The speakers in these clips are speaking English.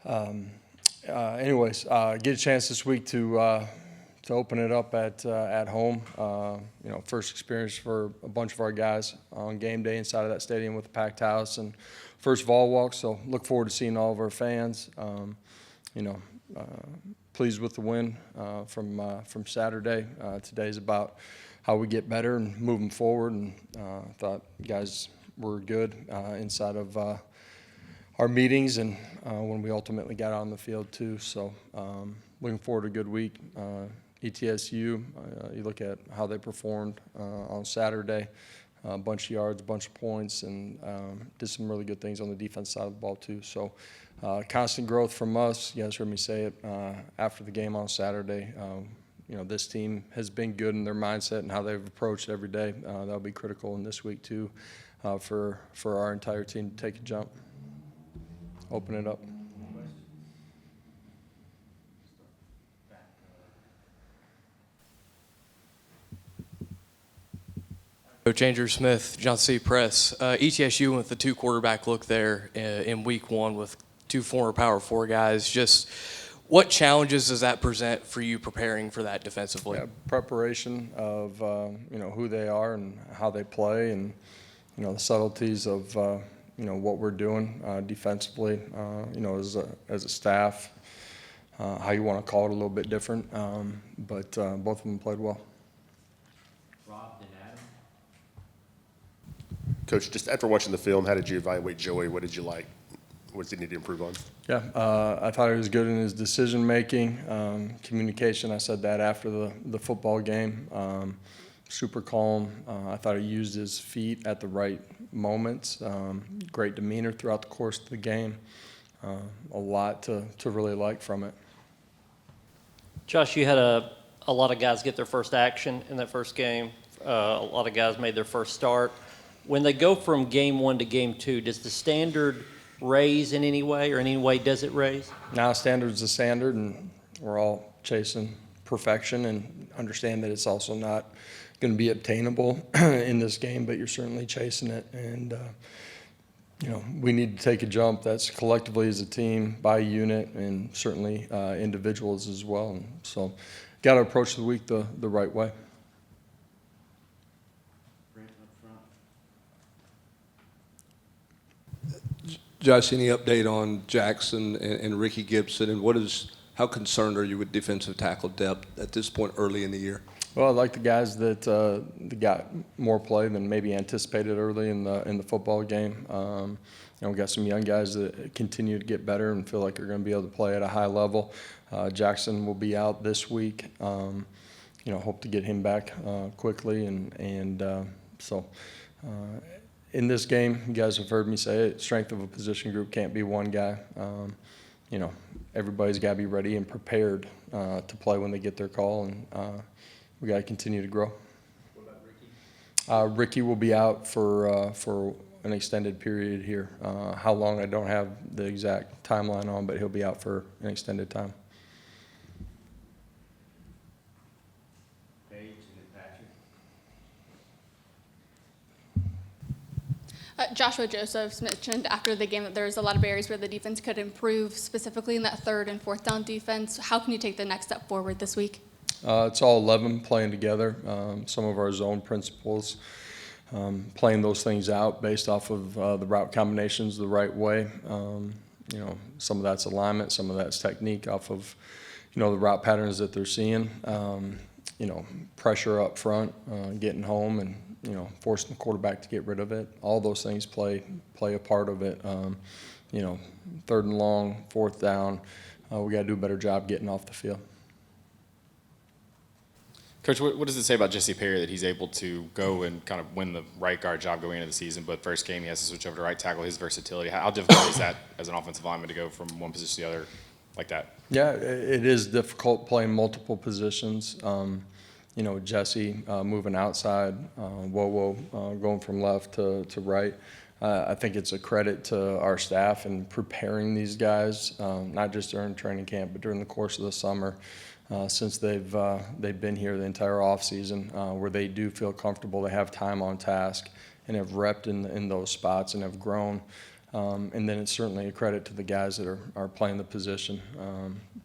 Anyways, get a chance this week to open it up at home. First experience for a bunch of our guys on game day inside of that stadium with a packed house, and first Vol walk. So look forward to seeing all of our fans. Pleased with the win from Saturday. Today's about how we get better and moving forward. And thought guys were good inside of our meetings and when we ultimately got on the field too. So looking forward to a good week. ETSU, you look at how they performed on Saturday, a bunch of yards, a bunch of points, and did some really good things on the defense side of the ball too. So constant growth from us. You guys heard me say it after the game on Saturday. This team has been good in their mindset and how they've approached every day. That'll be critical in this week too for our entire team to take a jump. Open it up. Coach Andrew Smith, Johnson City Press. ETSU with the two quarterback look there in week one with two former Power 4 guys. Just what challenges does that present for you preparing for that defensively? Yeah, preparation of who they are and how they play, and the subtleties of what we're doing defensively. As a staff, how you want to call it a little bit different, but both of them played well. Coach, just after watching the film, how did you evaluate Joey? What did you like? What does he need to improve on? Yeah, I thought he was good in his decision-making, communication. I said that after the football game. Super calm. I thought he used his feet at the right moments. Great demeanor throughout the course of the game. A lot to really like from it. Josh, you had a lot of guys get their first action in that first game. A lot of guys made their first start. When they go from game one to game two, does the standard raise in any way, or in any way does it raise? Now, standard's the standard, and we're all chasing perfection and understand that it's also not going to be obtainable in this game, but you're certainly chasing it. And, we need to take a jump. That's collectively as a team, by unit, and certainly individuals as well. And so got to approach the week the right way. Josh, any update on Jackson and Ricky Gibson, and how concerned are you with defensive tackle depth at this point early in the year? Well, I like the guys that got more play than maybe anticipated early in the football game. We got some young guys that continue to get better and feel like they're going to be able to play at a high level. Jackson will be out this week. Hope to get him back quickly, and so. In this game, you guys have heard me say it, strength of a position group can't be one guy. Everybody's got to be ready and prepared to play when they get their call, and we got to continue to grow. What about Ricky? Ricky will be out for an extended period here. How long, I don't have the exact timeline on, but he'll be out for an extended time. Joshua Josephs mentioned after the game that there's a lot of areas where the defense could improve, specifically in that third and fourth down defense. How can you take the next step forward this week? It's all 11 playing together. Some of our zone principles, playing those things out based off of the route combinations the right way. Some of that's alignment, some of that's technique off of, the route patterns that they're seeing. Pressure up front, getting home, and forcing the quarterback to get rid of it. All those things play a part of it. Third and long, fourth down, we got to do a better job getting off the field. Coach, what does it say about Jesse Perry that he's able to go and kind of win the right guard job going into the season, but first game he has to switch over to right tackle, his versatility? How difficult is that as an offensive lineman to go from one position to the other like that? Yeah, it is difficult playing multiple positions. Jesse moving outside, Wowo going from left to right. I think it's a credit to our staff in preparing these guys, not just during training camp, but during the course of the summer, since they've been here the entire offseason, where they do feel comfortable, they have time on task, and have repped in those spots and have grown. And then it's certainly a credit to the guys that are playing the position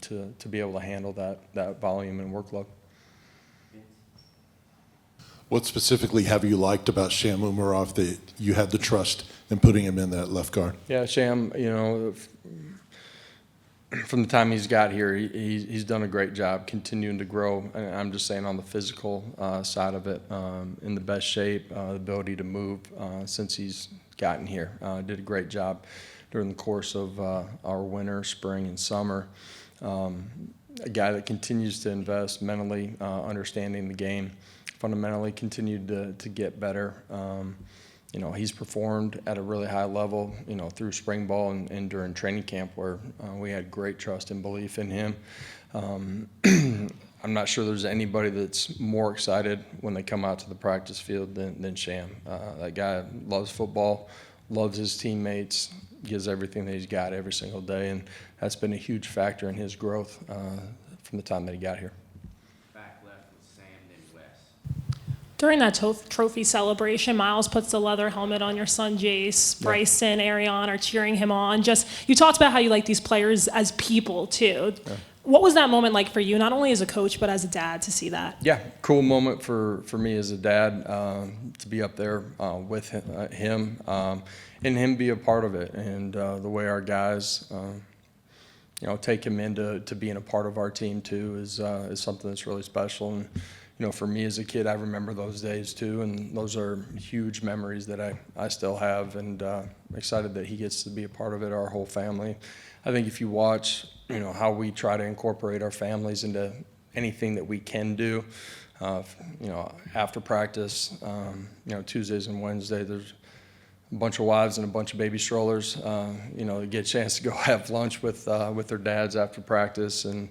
to be able to handle that volume and workload. What specifically have you liked about Sham Umarov that you had the trust in putting him in that left guard? Yeah, Sham, from the time he's got here, he's done a great job continuing to grow. And I'm just saying on the physical side of it, in the best shape, the ability to move since he's gotten here. Did a great job during the course of our winter, spring, and summer. A guy that continues to invest mentally, understanding the game, fundamentally continued to get better. He's performed at a really high level, through spring ball and during training camp where we had great trust and belief in him. I'm not sure there's anybody that's more excited when they come out to the practice field than Sham. That guy loves football, loves his teammates, gives everything that he's got every single day, and that's been a huge factor in his growth from the time that he got here. Back left with Sam, then Wes. During that trophy celebration, Miles puts the leather helmet on your son Jace. Bryson, Arion are cheering him on. You talked about how you like these players as people too. Yeah. What was that moment like for you, not only as a coach but as a dad, to see that? Yeah, cool moment for me as a dad to be up there with him and him be a part of it, and the way our guys take him into being a part of our team too is something that's really special. And for me as a kid, I remember those days too, and those are huge memories that I still have, and excited that he gets to be a part of it, our whole family. I think if you watch, how we try to incorporate our families into anything that we can do, after practice, Tuesdays and Wednesdays, there's a bunch of wives and a bunch of baby strollers, get a chance to go have lunch with their dads after practice, and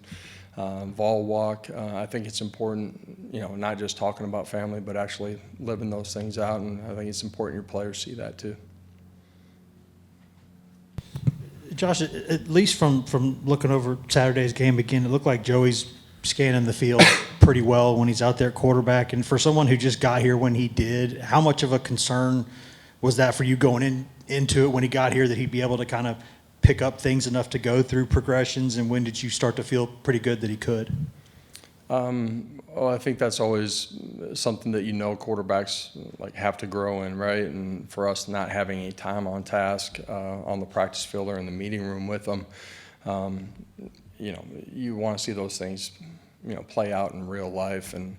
Vol walk. I think it's important, not just talking about family, but actually living those things out, and I think it's important your players see that too. Josh, at least from looking over Saturday's game again, it looked like Joey's scanning the field pretty well when he's out there at quarterback. And for someone who just got here when he did, how much of a concern was that for you going into it when he got here, that he'd be able to kind of pick up things enough to go through progressions? And when did you start to feel pretty good that he could? Well, I think that's always something that quarterbacks have to grow in, right? And for us not having any time on task on the practice field or in the meeting room with them, you want to see those things, play out in real life. And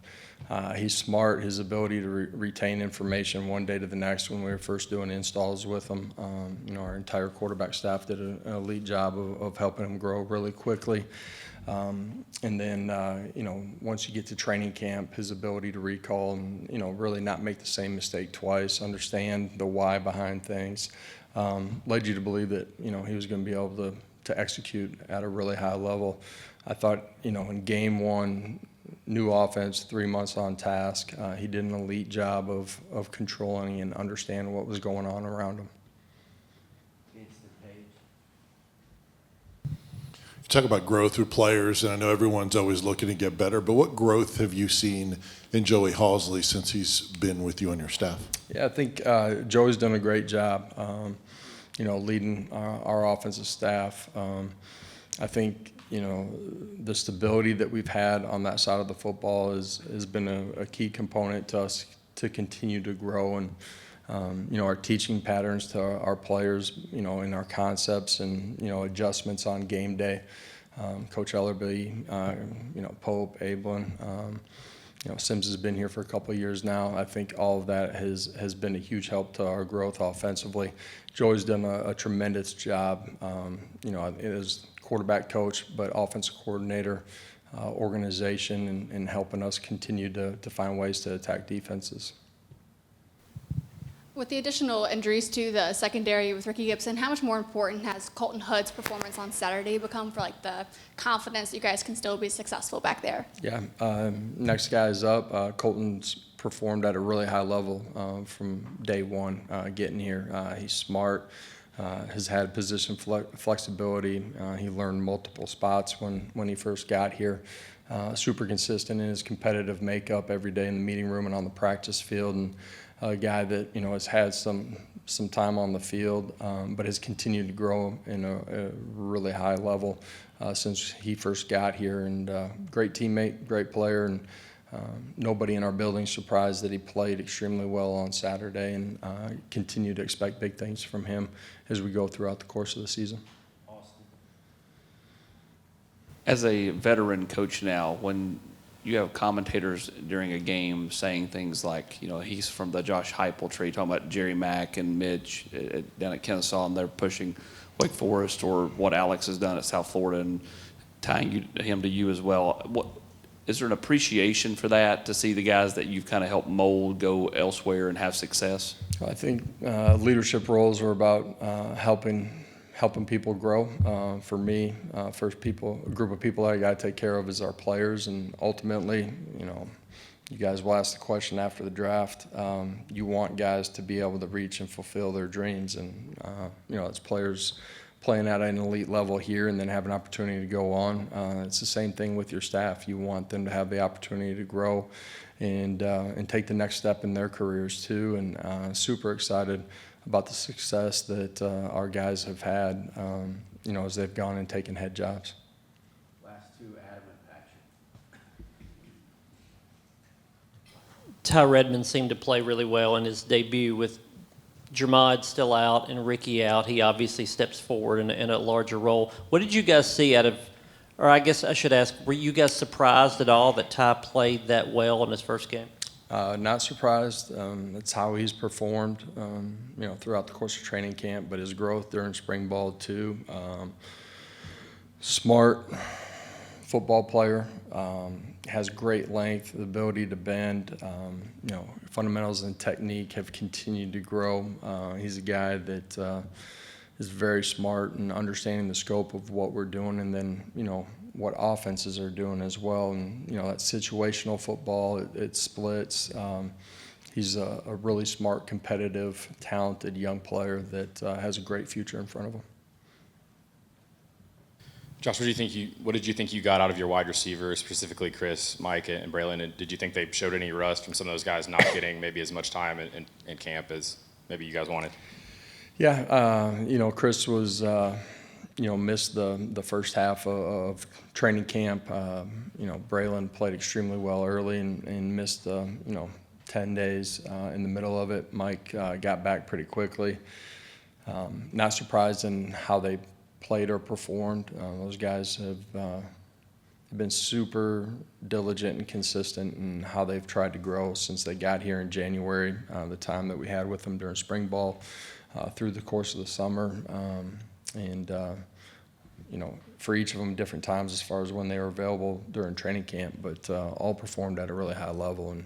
he's smart. His ability to retain information one day to the next. When we were first doing installs with him, our entire quarterback staff did an elite job of helping him grow really quickly. And then, once you get to training camp, his ability to recall and, really not make the same mistake twice, understand the why behind things, led you to believe that, he was going to be able to execute at a really high level. I thought, in game one, new offense, 3 months on task, he did an elite job of controlling and understanding what was going on around him. Talk about growth with players, and I know everyone's always looking to get better, but what growth have you seen in Joey Halsley since he's been with you on your staff? Yeah, I think Joey's done a great job, leading our offensive staff. I think, the stability that we've had on that side of the football has been a key component to us to continue to grow, and our teaching patterns to our players, in our concepts and, adjustments on game day. Coach Ellerby, Pope, Ablin, Sims has been here for a couple of years now. I think all of that has been a huge help to our growth offensively. Joey's done a tremendous job, as quarterback coach, but offensive coordinator, organization, and helping us continue to find ways to attack defenses. With the additional injuries to the secondary with Ricky Gibson, how much more important has Colton Hood's performance on Saturday become for the confidence that you guys can still be successful back there? Yeah, next guy's up. Colton's performed at a really high level from day one getting here. He's smart, has had position flexibility. He learned multiple spots when he first got here. Super consistent in his competitive makeup every day in the meeting room and on the practice field. And a guy that, you know, has had some time on the field, but has continued to grow in a really high level since he first got here. And great teammate, great player, and nobody in our building is surprised that he played extremely well on Saturday, and continue to expect big things from him as we go throughout the course of the season. As a veteran coach now, when you have commentators during a game saying things like, you know, he's from the Josh Heupel tree, talking about Jerry Mack and Mitch down at Kennesaw, and they're pushing Wake Forest, or what Alex has done at South Florida and tying him to you as well. Is there an appreciation for that, to see the guys that you've kind of helped mold go elsewhere and have success? I think leadership roles are about helping people grow. For me, a group of people that I got to take care of is our players, and ultimately, you know, you guys will ask the question after the draft. You want guys to be able to reach and fulfill their dreams, and you know, it's players playing at an elite level here and then have an opportunity to go on. It's the same thing with your staff. You want them to have the opportunity to grow and take the next step in their careers too. And super excited about the success that our guys have had, you know, as they've gone and taken head jobs. Last two, Adam and Patrick. Ty Redmond seemed to play really well in his debut. With Jermod still out and Ricky out, he obviously steps forward in a larger role. What did you guys see out of, or I guess I should ask, were you guys surprised at all that Ty played that well in his first game? Not surprised. That's how he's performed, you know, throughout the course of training camp, but his growth during spring ball too. Smart football player, has great length, the ability to bend. You know, fundamentals and technique have continued to grow. He's a guy that is very smart in understanding the scope of what we're doing, and then, you know, what offenses are doing as well. And, you know, that situational football, it splits. He's a really smart, competitive, talented young player that has a great future in front of him. Josh, what did you think you got out of your wide receivers, specifically Chris, Mike, and Braylon? And did you think they showed any rust from some of those guys not getting maybe as much time in camp as maybe you guys wanted? Yeah, you know, Chris was, you know, missed the first half of training camp. You know, Braylon played extremely well early and missed, you know, 10 days in the middle of it. Mike got back pretty quickly. Not surprised in how they played or performed. Those guys have been super diligent and consistent in how they've tried to grow since they got here in January, the time that we had with them during spring ball, through the course of the summer. And you know, for each of them, different times as far as when they were available during training camp, but all performed at a really high level, and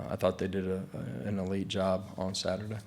I thought they did an elite job on Saturday.